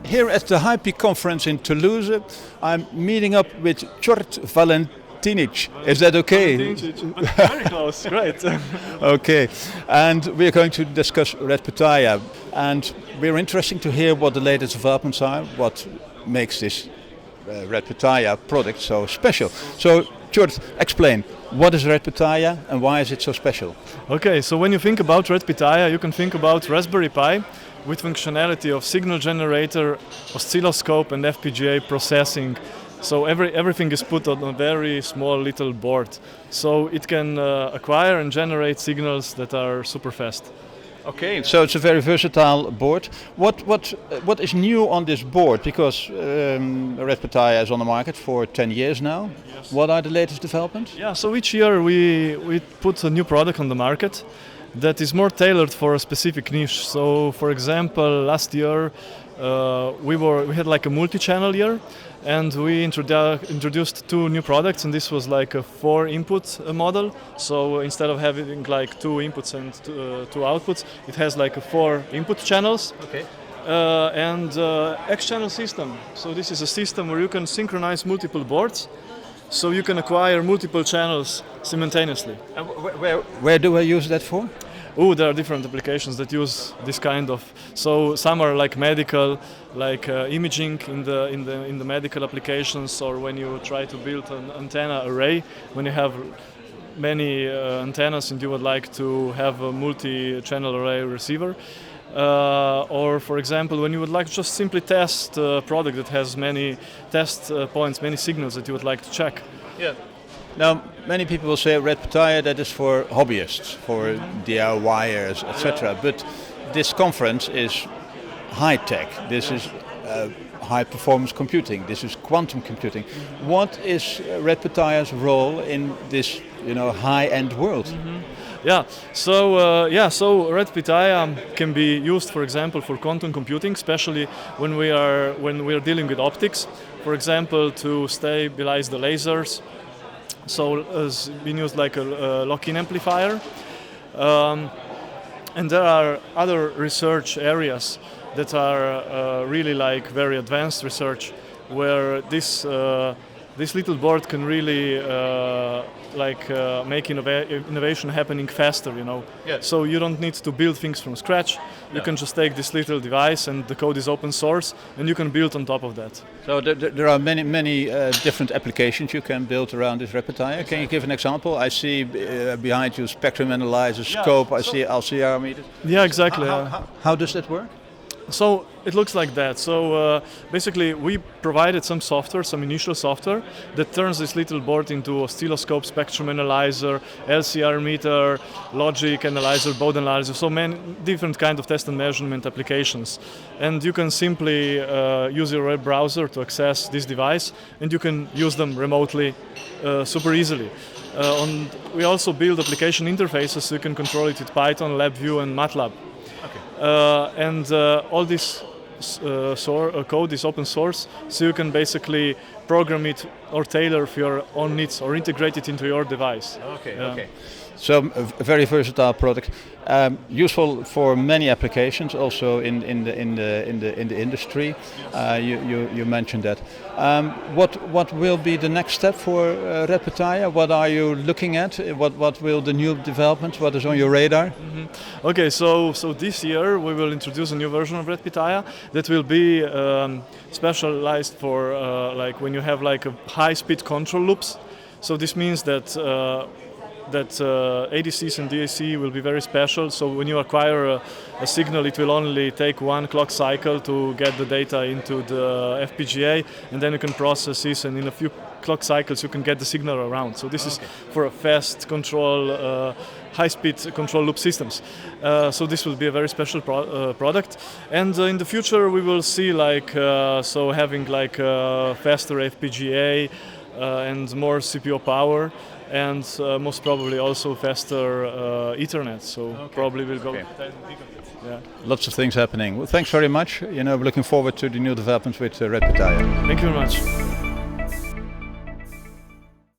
here at the High Peak Conference in Toulouse. I'm meeting up with Crt Valentincic. Is that okay? Very close, great. Okay, and we're going to discuss Red Pitaya, and we're interested to hear what the latest developments are, what makes this Red Pitaya product so special. So, Crt, explain, what is Red Pitaya and why is it so special? Okay, so when you think about Red Pitaya, you can think about Raspberry Pi with functionality of signal generator, oscilloscope and FPGA processing. So everything is put on a very small little board. So it can acquire and generate signals that are super fast. Okay, so it's a very versatile board. What is new on this board? Because Red Pitaya is on the market for 10 years now. Yes. What are the latest developments? Yeah, so each year we put a new product on the market that is more tailored for a specific niche. So for example, last year we had like a multi-channel year, and we introduced two new products, and this was like a 4-input model. So instead of having like 2 inputs and 2 outputs, it has like 4 input channels. Okay. And X-channel system. So this is a system where you can synchronize multiple boards, so you can acquire multiple channels simultaneously. Where do I use that for? Oh, there are different applications that use this kind of. So some are like medical, like imaging in the medical applications, or when you try to build an antenna array, when you have many antennas and you would like to have a multi-channel array receiver. Or for example, when you would like to just simply test a product that has many test points, many signals that you would like to check. Yeah. Now, many people will say Red Pitaya, that is for hobbyists, for DIYers, etc. But this conference is high-tech. This is high-performance computing. This is quantum computing. What is Red Pitaya's role in this, high-end world? Mm-hmm. Yeah, so Red Pitaya can be used, for example, for quantum computing, especially when we are dealing with optics. For example, to stabilize the lasers. So it's been used like a lock-in amplifier. And there are other research areas that are really like very advanced research, where this little board can really make innovation happening faster, Yeah. So you don't need to build things from scratch. You can just take this little device, and the code is open source, and you can build on top of that. So there are many different applications you can build around this Red Pitaya. Can you give an example? I see behind you spectrum analyzer, scope. I see LCR meters. Yeah, exactly. How does that work? So it looks like that. So basically we provided some software, some initial software that turns this little board into oscilloscope, spectrum analyzer, LCR meter, logic analyzer, Bode analyzer, so many different kind of test and measurement applications. And you can simply use your web browser to access this device, and you can use them remotely super easily. We also build application interfaces so you can control it with Python, LabVIEW and MATLAB. All this code is open source, so you can basically program it or tailor for your own needs or integrate it into your device. Okay. So a very versatile product, useful for many applications, also in the industry. You mentioned that. What will be the next step for Red Pitaya? What are you looking at? What will the new developments? What is on your radar? Mm-hmm. Okay, so this year we will introduce a new version of Red Pitaya that will be specialized for like when you have like a high-speed control loops. So this means that ADCs and DAC will be very special. So when you acquire a signal, it will only take 1 clock cycle to get the data into the FPGA, and then you can process this, and in a few clock cycles you can get the signal around. So this is for a fast control, high-speed control loop systems. So this will be a very special product. And in the future we will see like having like faster FPGA and more CPU power, and most probably also faster Ethernet. So probably we'll go 10 gigabits. Yeah. Lots of things happening. Well, thanks very much. We're looking forward to the new developments with Red Pitaya. Thank you very much.